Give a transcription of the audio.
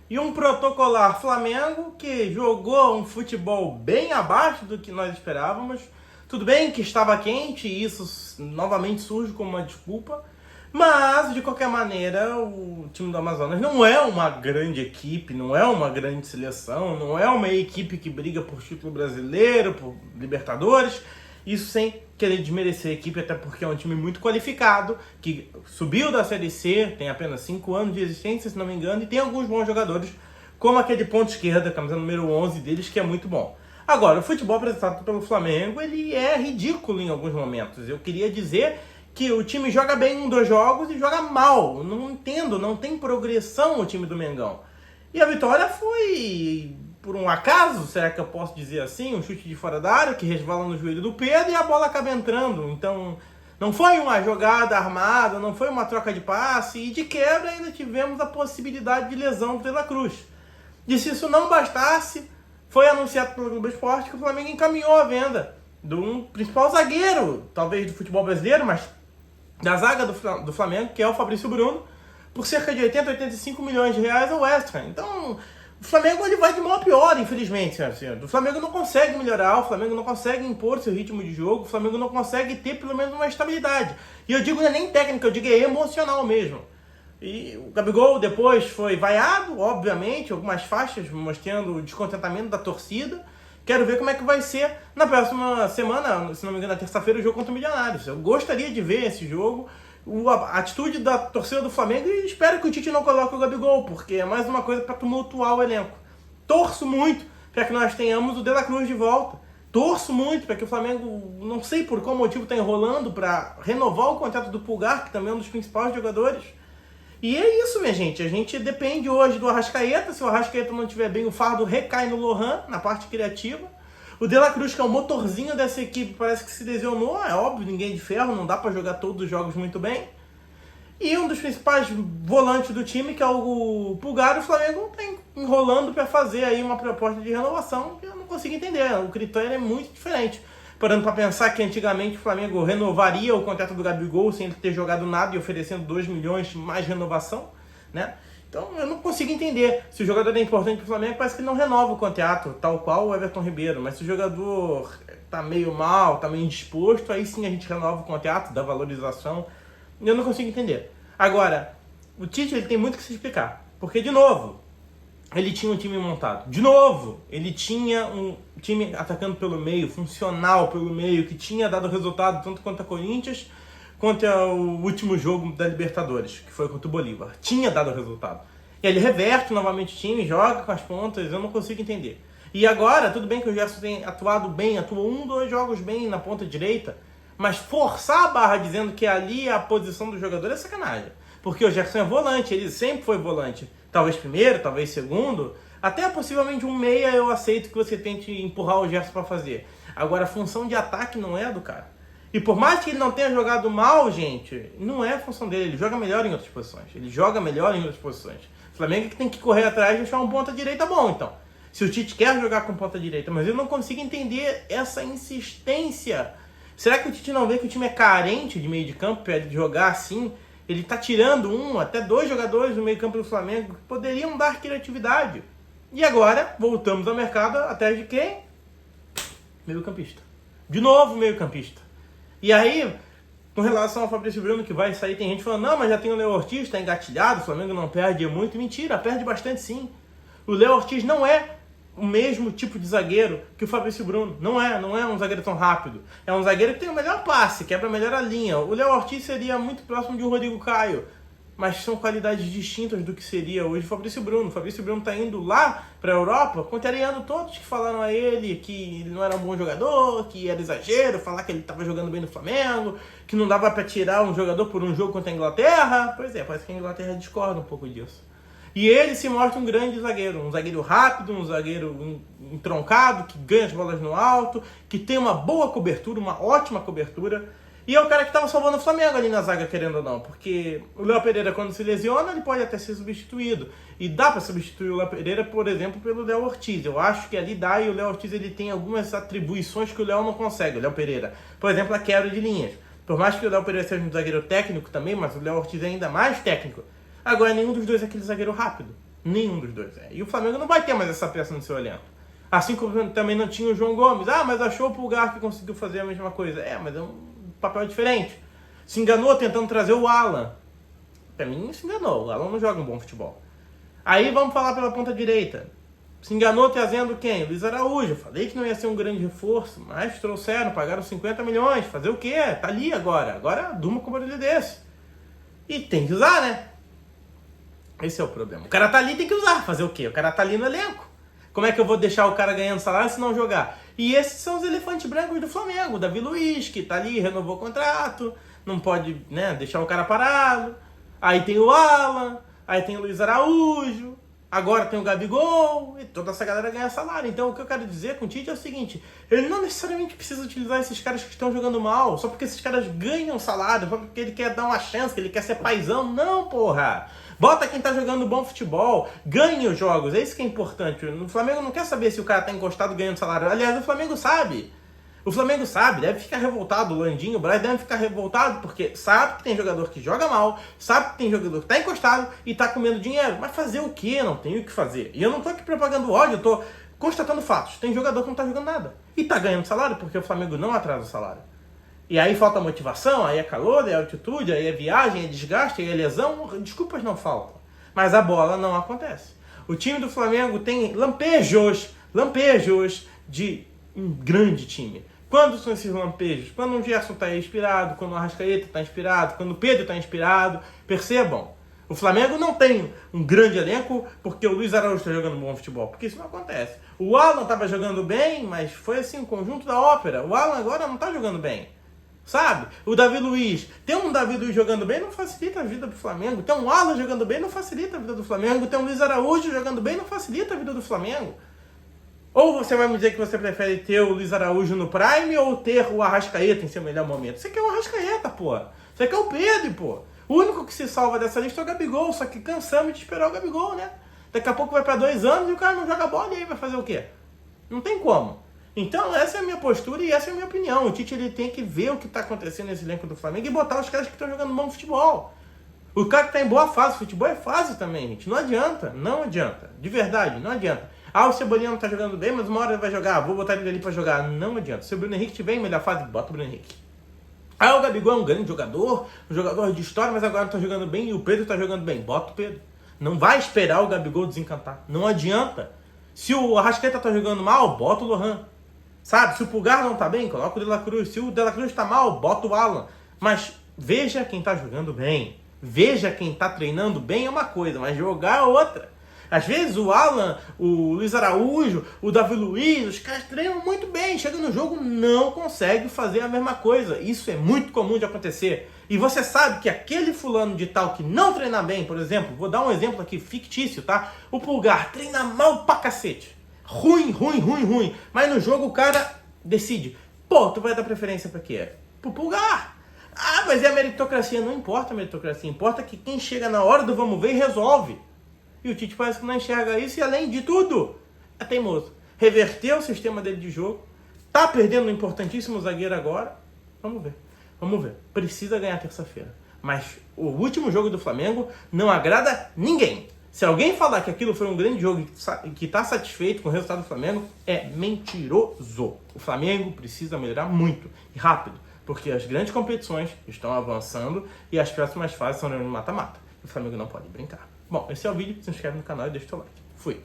e um protocolar Flamengo que jogou um futebol bem abaixo do que nós esperávamos. Tudo bem que estava quente e isso novamente surge como uma desculpa, mas de qualquer maneira o time do Amazonas não é uma grande equipe, não é uma grande seleção, não é uma equipe que briga por título brasileiro, por Libertadores. Isso sem querer desmerecer a equipe, até porque é um time muito qualificado, que subiu da Série C, tem apenas 5 anos de existência, se não me engano, e tem alguns bons jogadores, como aquele ponto esquerda, camisa número 11 deles, que é muito bom. Agora, o futebol apresentado pelo Flamengo, ele é ridículo em alguns momentos. Eu queria dizer que o time joga bem em 2 jogos e joga mal. Não entendo, não tem progressão o time do Mengão. E a vitória foi, por um acaso, será que eu posso dizer assim, um chute de fora da área que resvala no joelho do Pedro e a bola acaba entrando. Então, não foi uma jogada armada, não foi uma troca de passe e de quebra ainda tivemos a possibilidade de lesão do De La Cruz. E se isso não bastasse, foi anunciado pelo Globo Esporte que o Flamengo encaminhou a venda do principal zagueiro, talvez do futebol brasileiro, mas da zaga do Flamengo, que é o Fabrício Bruno, por cerca de 80, 85 milhões de reais ao West Ham. Então, o Flamengo ele vai de mal a pior, infelizmente, senhoras e senhores. O Flamengo não consegue melhorar, o Flamengo não consegue impor seu ritmo de jogo, o Flamengo não consegue ter pelo menos uma estabilidade. E eu digo não é nem técnica, eu digo é emocional mesmo. E o Gabigol depois foi vaiado, obviamente, algumas faixas mostrando o descontentamento da torcida. Quero ver como é que vai ser na próxima semana, se não me engano, na terça-feira, o jogo contra o Milionários. Eu gostaria de ver esse jogo, a atitude da torcida do Flamengo, e espero que o Tite não coloque o Gabigol, porque é mais uma coisa para tumultuar o elenco. Torço muito para que nós tenhamos o De La Cruz de volta. Torço muito para que o Flamengo, não sei por qual motivo, está enrolando para renovar o contrato do Pulgar, que também é um dos principais jogadores. E é isso, minha gente. A gente depende hoje do Arrascaeta. Se o Arrascaeta não estiver bem, o fardo recai no Lohan, na parte criativa. O De La Cruz, que é o motorzinho dessa equipe, parece que se lesionou. É óbvio, ninguém de ferro, não dá para jogar todos os jogos muito bem. E um dos principais volantes do time, que é o Pulgar, o Flamengo tem enrolando para fazer aí uma proposta de renovação que eu não consigo entender. O critério é muito diferente. Parando para pensar que antigamente o Flamengo renovaria o contrato do Gabigol sem ele ter jogado nada e oferecendo 2 milhões mais renovação, né? Então eu não consigo entender. Se o jogador é importante para o Flamengo, parece que ele não renova o contrato, tal qual o Everton Ribeiro. Mas se o jogador tá meio mal, tá meio indisposto, aí sim a gente renova o contrato, dá valorização. Eu não consigo entender. Agora, o Tite ele tem muito que se explicar. Porque, de novo, ele tinha um time montado. De novo, ele tinha um time atacando pelo meio, funcional pelo meio, que tinha dado resultado tanto contra a Corinthians, quanto o último jogo da Libertadores, que foi contra o Bolívar. Tinha dado resultado. E ele reverte novamente o time, joga com as pontas, eu não consigo entender. E agora, tudo bem que o Gerson tem atuado bem, atuou 2 jogos bem na ponta direita, mas forçar a barra dizendo que ali é a posição do jogador é sacanagem. Porque o Gerson é volante, ele sempre foi volante. Talvez primeiro, talvez segundo. Até possivelmente um meia eu aceito que você tente empurrar o Gerson para fazer. Agora, a função de ataque não é do cara. E por mais que ele não tenha jogado mal, gente, não é a função dele. Ele joga melhor em outras posições. Ele joga melhor em outras posições. O Flamengo é que tem que correr atrás e deixar um ponta-direita bom, então. Se o Tite quer jogar com ponta-direita. Mas eu não consigo entender essa insistência. Será que o Tite não vê que o time é carente de meio de campo para ele jogar assim? Ele está tirando 1, até 2 jogadores do meio campo do Flamengo que poderiam dar criatividade. E agora, voltamos ao mercado atrás de quem? Meio campista. De novo meio campista. E aí, com relação ao Fabrício Bruno que vai sair, tem gente falando, não, mas já tem o Léo Ortiz, está engatilhado, o Flamengo não perde muito. Mentira, perde bastante sim. O Léo Ortiz não é o mesmo tipo de zagueiro que o Fabrício Bruno. Não é um zagueiro tão rápido. É um zagueiro que tem o melhor passe, quebra melhor a linha. O Léo Ortiz seria muito próximo de um Rodrigo Caio, mas são qualidades distintas do que seria hoje o Fabrício Bruno. O Fabrício Bruno está indo lá para a Europa, contrariando todos que falaram a ele que ele não era um bom jogador, que era exagero, falar que ele estava jogando bem no Flamengo, que não dava para tirar um jogador por um jogo contra a Inglaterra. Pois é, parece que a Inglaterra discorda um pouco disso. E ele se mostra um grande zagueiro, um zagueiro rápido, um zagueiro entroncado, que ganha as bolas no alto, que tem uma boa cobertura, uma ótima cobertura. E é o cara que estava salvando o Flamengo ali na zaga, querendo ou não. Porque o Léo Pereira, quando se lesiona, ele pode até ser substituído. E dá para substituir o Léo Pereira, por exemplo, pelo Léo Ortiz. Eu acho que ali dá, e o Léo Ortiz ele tem algumas atribuições que o Léo não consegue, o Léo Pereira. Por exemplo, a quebra de linhas. Por mais que o Léo Pereira seja um zagueiro técnico também, mas o Léo Ortiz é ainda mais técnico. Agora, nenhum dos dois é aquele zagueiro rápido. Nenhum dos dois é. E o Flamengo não vai ter mais essa peça no seu elenco. Assim como também não tinha o João Gomes. Ah, mas achou o Pulgar que conseguiu fazer a mesma coisa. Mas é um papel diferente. Se enganou tentando trazer o Alan. Pra mim, se enganou. O Alan não joga um bom futebol. Aí vamos falar pela ponta direita. Se enganou trazendo quem? Luiz Araújo. Falei que não ia ser um grande reforço, mas trouxeram, pagaram 50 milhões. Fazer o quê? Tá ali agora. Agora durma com um barulho desse. E tem que usar, né? Esse é o problema. O cara tá ali, tem que usar. Fazer o quê? O cara tá ali no elenco. Como é que eu vou deixar o cara ganhando salário se não jogar? E esses são os elefantes brancos do Flamengo. O Davi Luiz, que tá ali, renovou o contrato. Não pode, né, deixar o cara parado. Aí tem o Alan. Aí tem o Luiz Araújo. Agora tem o Gabigol. E toda essa galera ganha salário. Então o que eu quero dizer com o Tite é o seguinte. Ele não necessariamente precisa utilizar esses caras que estão jogando mal. Só porque esses caras ganham salário. Só porque ele quer dar uma chance. Que ele quer ser paizão. Não, porra. Bota quem tá jogando bom futebol, ganhe os jogos, é isso que é importante. O Flamengo não quer saber se o cara tá encostado ganhando salário. Aliás, o Flamengo sabe. O Flamengo sabe, deve ficar revoltado. O Landinho, o Braz deve ficar revoltado porque sabe que tem jogador que joga mal, sabe que tem jogador que tá encostado e tá comendo dinheiro. Mas fazer o quê? Não tem o que fazer. E eu não tô aqui propagando ódio, eu tô constatando fatos. Tem jogador que não tá jogando nada. E tá ganhando salário porque o Flamengo não atrasa o salário. E aí falta motivação, aí é calor, aí é altitude, aí é viagem, é desgaste, aí é lesão. Desculpas não faltam. Mas a bola não acontece. O time do Flamengo tem lampejos de um grande time. Quando são esses lampejos? Quando o Gerson está inspirado, quando o Arrascaeta está inspirado, quando o Pedro está inspirado. Percebam, o Flamengo não tem um grande elenco porque o Luiz Araújo está jogando bom futebol. Porque isso não acontece. O Alan estava jogando bem, mas foi assim, um conjunto da ópera. O Alan agora não está jogando bem. Sabe? O Davi Luiz. Ter um Davi Luiz jogando bem não facilita a vida do Flamengo. Ter um Alan jogando bem não facilita a vida do Flamengo. Ter um Luiz Araújo jogando bem não facilita a vida do Flamengo. Ou você vai me dizer que você prefere ter o Luiz Araújo no Prime ou ter o Arrascaeta em seu melhor momento? Você quer o Arrascaeta, pô. Você quer o Pedro, pô. O único que se salva dessa lista é o Gabigol. Só que cansamos de esperar o Gabigol, né? Daqui a pouco vai pra 2 anos e o cara não joga bola e aí vai fazer o quê? Não tem como. Então essa é a minha postura e essa é a minha opinião. O Tite ele tem que ver o que está acontecendo nesse elenco do Flamengo e botar os caras que estão jogando bom futebol. O cara que está em boa fase, futebol é fase também, gente. Não adianta, não adianta. De verdade, não adianta. Ah, o Cebolinha não está jogando bem, mas uma hora ele vai jogar. Vou botar ele ali para jogar. Não adianta. Se o Bruno Henrique estiver em melhor fase, bota o Bruno Henrique. Ah, o Gabigol é um grande jogador, um jogador de história, mas agora não está jogando bem e o Pedro está jogando bem. Bota o Pedro. Não vai esperar o Gabigol desencantar. Não adianta. Se o Arrascaeta está jogando mal, bota o Lohan. Sabe, se o Pulgar não tá bem, coloca o De La Cruz. Se o De La Cruz tá mal, bota o Alan. Mas veja quem tá jogando bem. Veja quem tá treinando bem é uma coisa, mas jogar é outra. Às vezes o Alan, o Luiz Araújo, o Davi Luiz, os caras treinam muito bem. Chega no jogo, não consegue fazer a mesma coisa. Isso é muito comum de acontecer. E você sabe que aquele fulano de tal que não treina bem, por exemplo, vou dar um exemplo aqui fictício, tá? O Pulgar treina mal pra cacete. Ruim. Mas no jogo o cara decide. Pô, tu vai dar preferência pra quê? Pro Pulgar. Ah, mas é a meritocracia. Não importa a meritocracia. Importa que quem chega na hora do vamos ver resolve. E o Tite parece que não enxerga isso e além de tudo, é teimoso. Reverteu o sistema dele de jogo. Tá perdendo um importantíssimo zagueiro agora. Vamos ver. Precisa ganhar terça-feira. Mas o último jogo do Flamengo não agrada ninguém. Se alguém falar que aquilo foi um grande jogo e que está satisfeito com o resultado do Flamengo, é mentiroso. O Flamengo precisa melhorar muito e rápido, porque as grandes competições estão avançando e as próximas fases são no mata-mata. O Flamengo não pode brincar. Bom, esse é o vídeo. Se inscreve no canal e deixa o seu like. Fui!